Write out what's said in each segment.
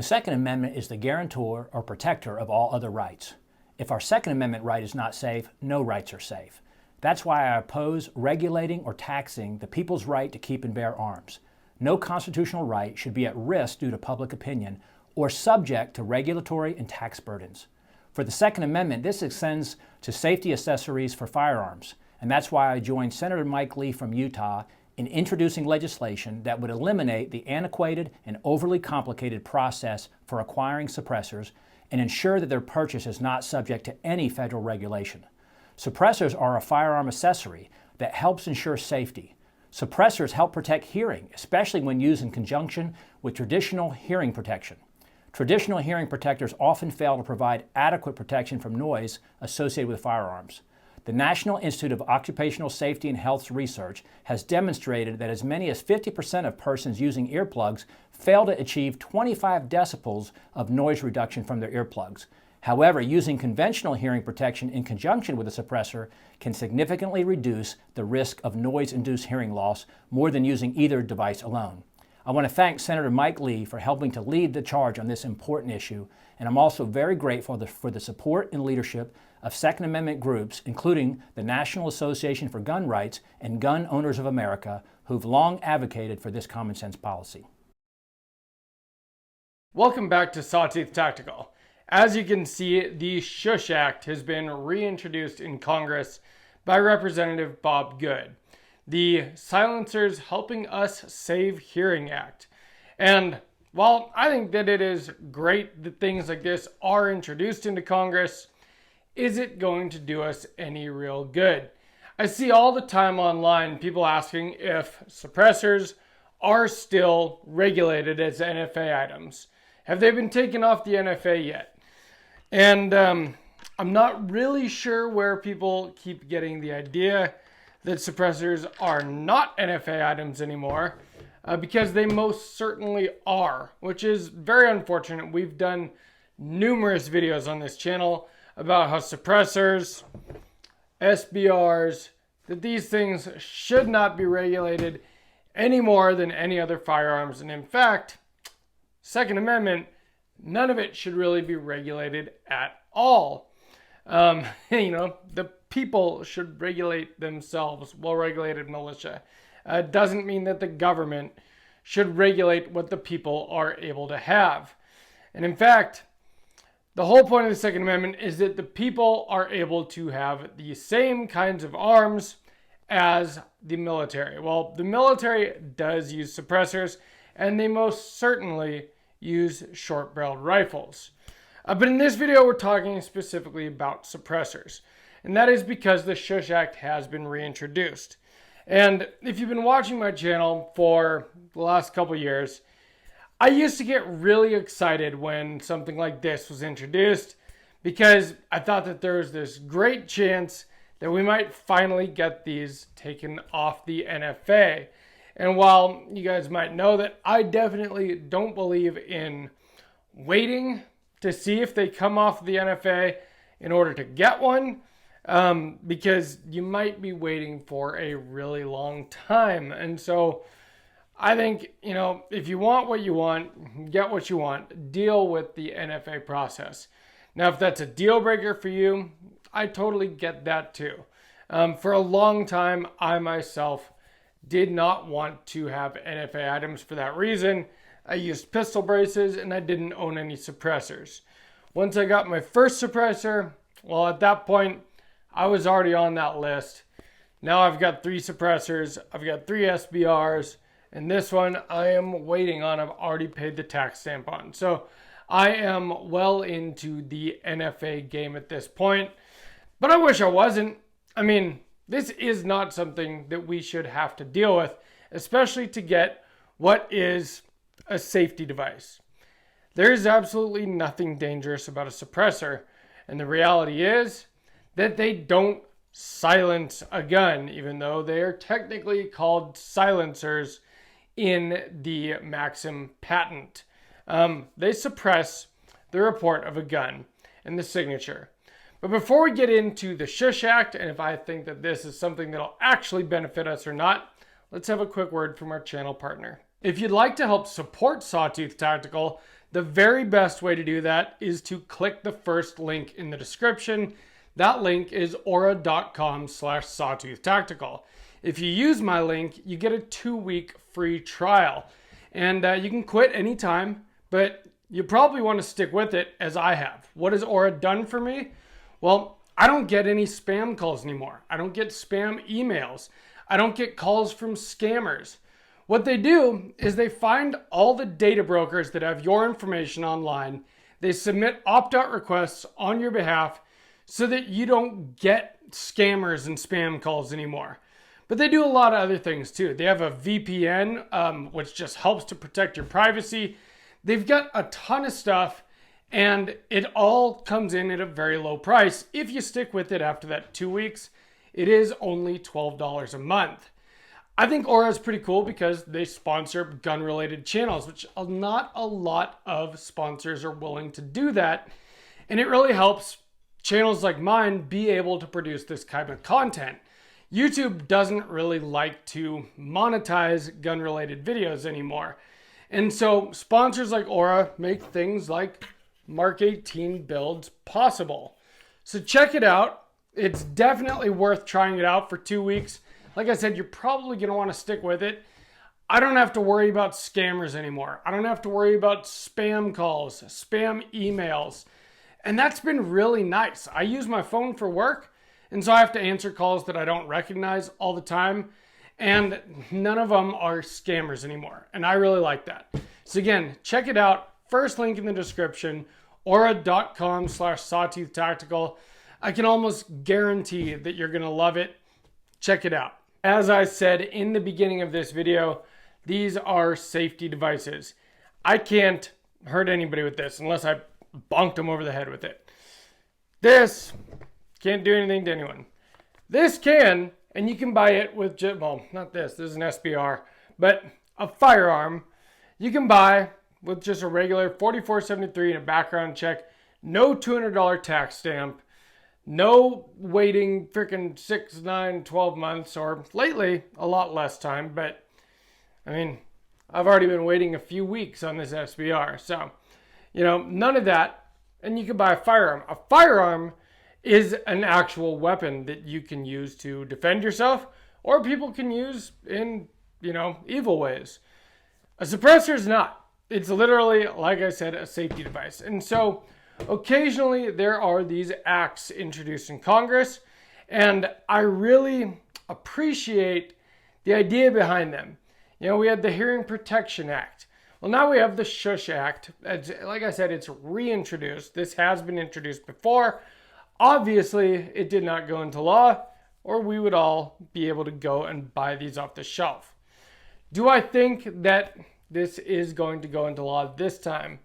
The Second Amendment is the guarantor or protector of all other rights. If our Second Amendment right is not safe, no rights are safe. That's why I oppose regulating or taxing the people's right to keep and bear arms. No constitutional right should be at risk due to public opinion or subject to regulatory and tax burdens. For the Second Amendment, this extends to safety accessories for firearms, and that's why I joined Senator Mike Lee from Utah in introducing legislation that would eliminate the antiquated and overly complicated process for acquiring suppressors and ensure that their purchase is not subject to any federal regulation. Suppressors are a firearm accessory that helps ensure safety. Suppressors help protect hearing, especially when used in conjunction with traditional hearing protection. Traditional hearing protectors often fail to provide adequate protection from noise associated with firearms. The National Institute of Occupational Safety and Health's research has demonstrated that as many as 50% of persons using earplugs fail to achieve 25 decibels of noise reduction from their earplugs. However, using conventional hearing protection in conjunction with a suppressor can significantly reduce the risk of noise-induced hearing loss more than using either device alone. I want to thank Senator Mike Lee for helping to lead the charge on this important issue, and I'm also very grateful for the support and leadership of Second Amendment groups, including the National Association for Gun Rights and Gun Owners of America, who've long advocated for this common sense policy. Welcome back to Sawtooth Tactical. As you can see, the SHUSH Act has been reintroduced in Congress by Representative Bob Good, the Silencers Helping Us Save Hearing Act. And while I think that it is great that things like this are introduced into Congress, is it going to do us any real good? I see all the time online people asking if suppressors are still regulated as NFA items. Have they been taken off the NFA yet? And I'm not really sure where people keep getting the idea that suppressors are not NFA items anymore, because they most certainly are, which is very unfortunate. We've done numerous videos on this channel about how suppressors, SBRs, that these things should not be regulated any more than any other firearms. And in fact, Second Amendment, none of it should really be regulated at all. The people should regulate themselves, well-regulated militia. It doesn't mean that the government should regulate what the people are able to have. And in fact, the whole point of the Second Amendment is that the people are able to have the same kinds of arms as the military. Well, the military does use suppressors, and they most certainly use short-barreled rifles. But in this video, we're talking specifically about suppressors. And that is because the SHUSH Act has been reintroduced. And if you've been watching my channel for the last couple years, I used to get really excited when something like this was introduced because I thought that there was this great chance that we might finally get these taken off the NFA. And while you guys might know that I definitely don't believe in waiting to see if they come off the NFA in order to get one, because you might be waiting for a really long time. And so I think, if you want what you want, get what you want, deal with the NFA process. Now, if that's a deal breaker for you, I totally get that too. For a long time, I myself did not want to have NFA items for that reason. I used pistol braces and I didn't own any suppressors. Once I got my first suppressor, well, at that point, I was already on that list. Now I've got 3 suppressors, I've got 3 SBRs, and this one I am waiting on. I've already paid the tax stamp on. So I am well into the NFA game at this point, but I wish I wasn't. I mean, this is not something that we should have to deal with, especially to get what is a safety device. There is absolutely nothing dangerous about a suppressor, and the reality is that they don't silence a gun, even though they are technically called silencers in the Maxim patent. They suppress the report of a gun and the signature. But before we get into the SHUSH Act, and if I think that this is something that'll actually benefit us or not, let's have a quick word from our channel partner. If you'd like to help support Sawtooth Tactical, The very best way to do that is to click the first link in the description. That link is aura.com/sawtooth tactical. If you use my link, you get a 2-week free trial. And you can quit anytime, but you probably want to stick with it as I have. What has Aura done for me? Well, I don't get any spam calls anymore. I don't get spam emails. I don't get calls from scammers. What they do is they find all the data brokers that have your information online. They submit opt-out requests on your behalf so that you don't get scammers and spam calls anymore. But they do a lot of other things too. They have a VPN, which just helps to protect your privacy. They've got a ton of stuff, and it all comes in at a very low price. If you stick with it after that 2 weeks, it is only $12 a month. I think Aura is pretty cool because they sponsor gun-related channels, which not a lot of sponsors are willing to do that. And it really helps channels like mine be able to produce this kind of content. YouTube doesn't really like to monetize gun-related videos anymore. And so sponsors like Aura make things like Mark 18 builds possible. So check it out. It's definitely worth trying it out for 2 weeks. Like I said, you're probably going to want to stick with it. I don't have to worry about scammers anymore. I don't have to worry about spam calls, spam emails. And that's been really nice. I use my phone for work, and so I have to answer calls that I don't recognize all the time. And none of them are scammers anymore. And I really like that. So again, check it out. First link in the description, aura.com/sawtooth tactical. I can almost guarantee that you're going to love it. Check it out. As I said in the beginning of this video, these are safety devices. I can't hurt anybody with this unless I bonked them over the head with it. This can't do anything to anyone. This can, and you can buy it with just, well, not this is an SBR, but a firearm you can buy with just a regular $44.73 and a background check, no $200 tax stamp, no waiting freaking 6, 9, 12 months, or lately a lot less time, but I mean, I've already been waiting a few weeks on this SBR, so, you know, none of that, and you can buy a firearm. A firearm is an actual weapon that you can use to defend yourself, or people can use in, you know, evil ways. A suppressor is not. It's literally, like I said, a safety device. And so occasionally there are these acts introduced in Congress, and I really appreciate the idea behind them. You know, we had the Hearing Protection Act. Well, now we have the SHUSH Act. Like I said, it's reintroduced. This has been introduced before. Obviously, it did not go into law, or we would all be able to go and buy these off the shelf. Do I think that this is going to go into law this time?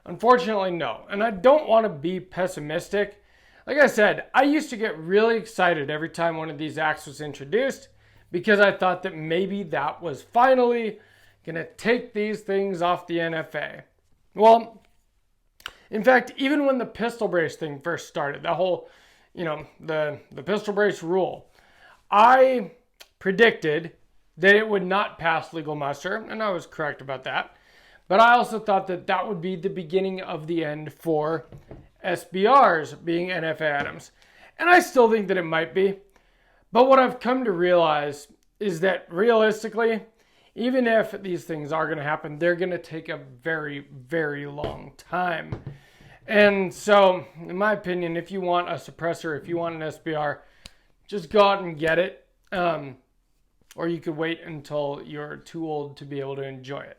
Unfortunately, no. And I don't want to be pessimistic. Like I said, I used to get really excited every time one of these acts was introduced because I thought that maybe that was finally going to take these things off the NFA. Well, in fact, even when the pistol brace thing first started, the whole, you know, the pistol brace rule, I predicted that it would not pass legal muster, and I was correct about that. But I also thought that that would be the beginning of the end for SBRs being NFA items. And I still think that it might be. But what I've come to realize is that realistically, even if these things are going to happen, they're going to take a very, very long time. And so, in my opinion, if you want a suppressor, if you want an SBR, just go out and get it. Or you could wait until you're too old to be able to enjoy it.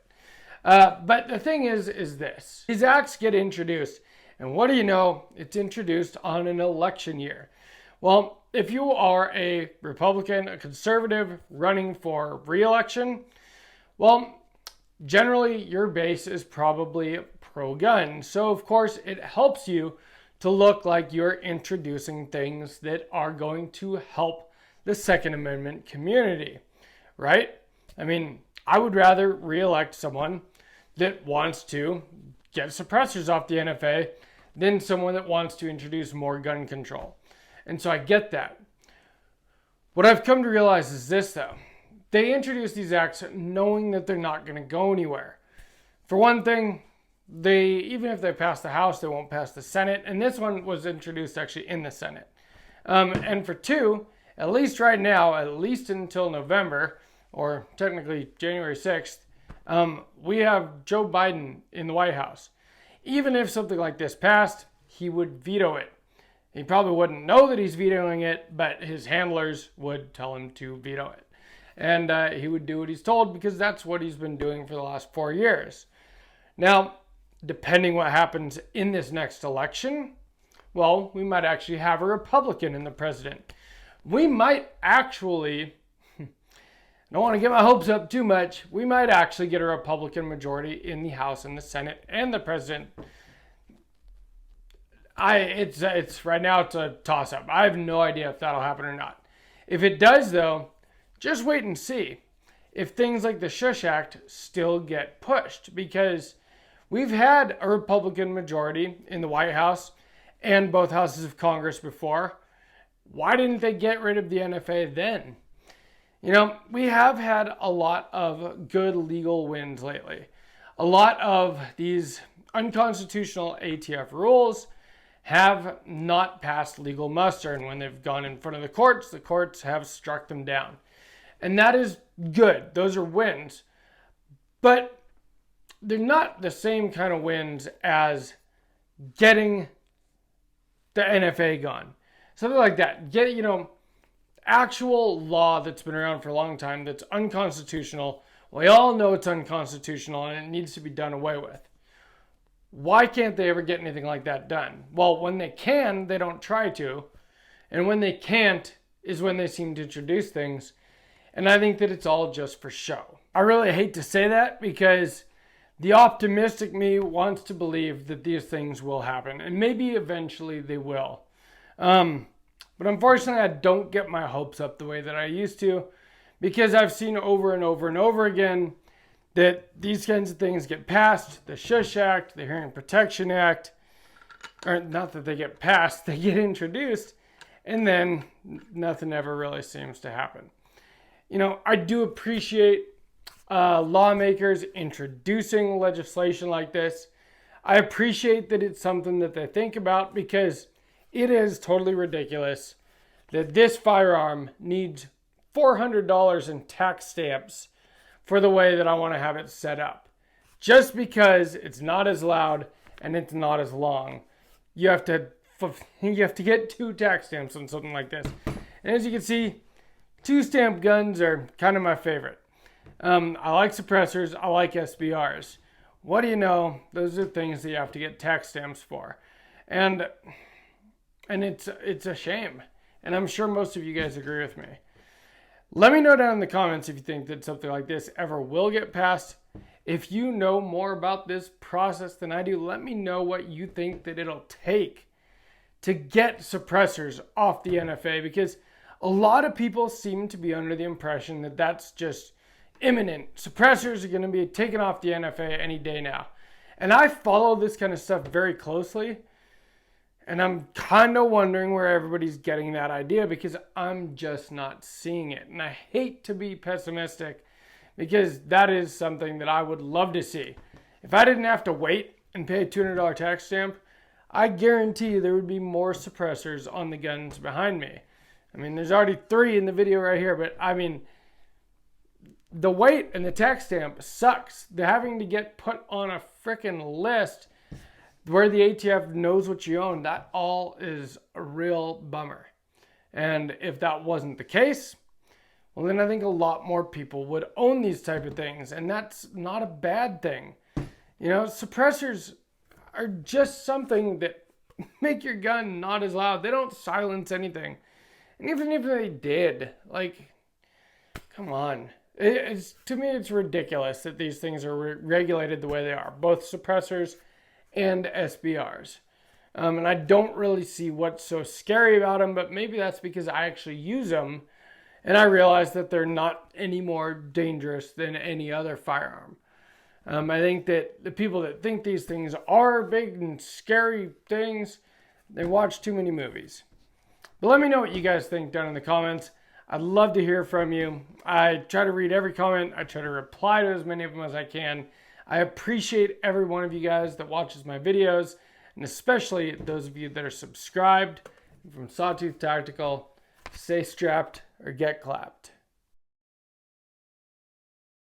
But the thing is this. These acts get introduced, and what do you know? It's introduced on an election year. Well, if you are a Republican, a conservative running for re-election, well, generally your base is probably pro-gun. So, of course, it helps you to look like you're introducing things that are going to help the Second Amendment community, right? I mean, I would rather re-elect someone that wants to get suppressors off the NFA than someone that wants to introduce more gun control. And so I get that. What I've come to realize is this, though. They introduce these acts knowing that they're not going to go anywhere. For one thing, even if they pass the House, they won't pass the Senate. And this one was introduced actually in the Senate. And for 2, at least right now, at least until November, or technically January 6th, we have Joe Biden in the White House. Even if something like this passed, he would veto it. He probably wouldn't know that he's vetoing it, but his handlers would tell him to veto it. And he would do what he's told because that's what he's been doing for the last 4 years. Now, depending what happens in this next election, well, we might actually have a Republican in the president. We might actually, I don't want to get my hopes up too much, we might actually get a Republican majority in the House and the Senate and the president. It's right now it's a toss-up. I have no idea if that'll happen or not. If it does, though, just wait and see if things like the SH.U.S.H. Act still get pushed, because we've had a Republican majority in the White House and both houses of Congress before. Why didn't they get rid of the NFA then? You know, we have had a lot of good legal wins lately. A lot of these unconstitutional ATF rules have not passed legal muster, and when they've gone in front of the courts have struck them down. And that is good. Those are wins. But they're not the same kind of wins as getting the NFA gone. Something like that. Get, actual law that's been around for a long time that's unconstitutional. We all know it's unconstitutional and it needs to be done away with. Why can't they ever get anything like that done? Well, when they can, they don't try to. And when they can't is when they seem to introduce things. And I think that it's all just for show. I really hate to say that because the optimistic me wants to believe that these things will happen. And maybe eventually they will. But unfortunately, I don't get my hopes up the way that I used to, because I've seen over and over and over again that these kinds of things get passed. The SHUSH Act, the Hearing Protection Act, or not that they get passed, they get introduced, and then nothing ever really seems to happen. I do appreciate lawmakers introducing legislation like this. I appreciate that it's something that they think about, because it is totally ridiculous that this firearm needs $400 in tax stamps for the way that I want to have it set up. Just because it's not as loud and it's not as long. You have to get 2 tax stamps on something like this. And as you can see, 2 stamp guns are kind of my favorite. I like suppressors, I like SBRs. What do you know? Those are things that you have to get tax stamps for. And it's a shame. And I'm sure most of you guys agree with me. Let me know down in the comments if you think that something like this ever will get passed. If you know more about this process than I do, let me know what you think that it'll take to get suppressors off the NFA, because a lot of people seem to be under the impression that that's just imminent. Suppressors are going to be taken off the NFA any day now. And I follow this kind of stuff very closely. And I'm kind of wondering where everybody's getting that idea, because I'm just not seeing it. And I hate to be pessimistic, because that is something that I would love to see. If I didn't have to wait and pay a $200 tax stamp, I guarantee you there would be more suppressors on the guns behind me. I mean, there's already 3 in the video right here, but I mean, the wait and the tax stamp sucks. They're having to get put on a freaking list where the ATF knows what you own. That all is a real bummer. And if that wasn't the case, well, then I think a lot more people would own these type of things. And that's not a bad thing. Suppressors are just something that make your gun not as loud. They don't silence anything. And even if they did, come on. To me, it's ridiculous that these things are regulated the way they are. Both suppressors and SBRs. And I don't really see what's so scary about them, but maybe that's because I actually use them and I realize that they're not any more dangerous than any other firearm. I think that the people that think these things are big and scary things, they watch too many movies. But let me know what you guys think down in the comments. I'd love to hear from you. I try to read every comment. I try to reply to as many of them as I can. I appreciate every one of you guys that watches my videos, and especially those of you that are subscribed. From Sawtooth Tactical, stay strapped or get clapped.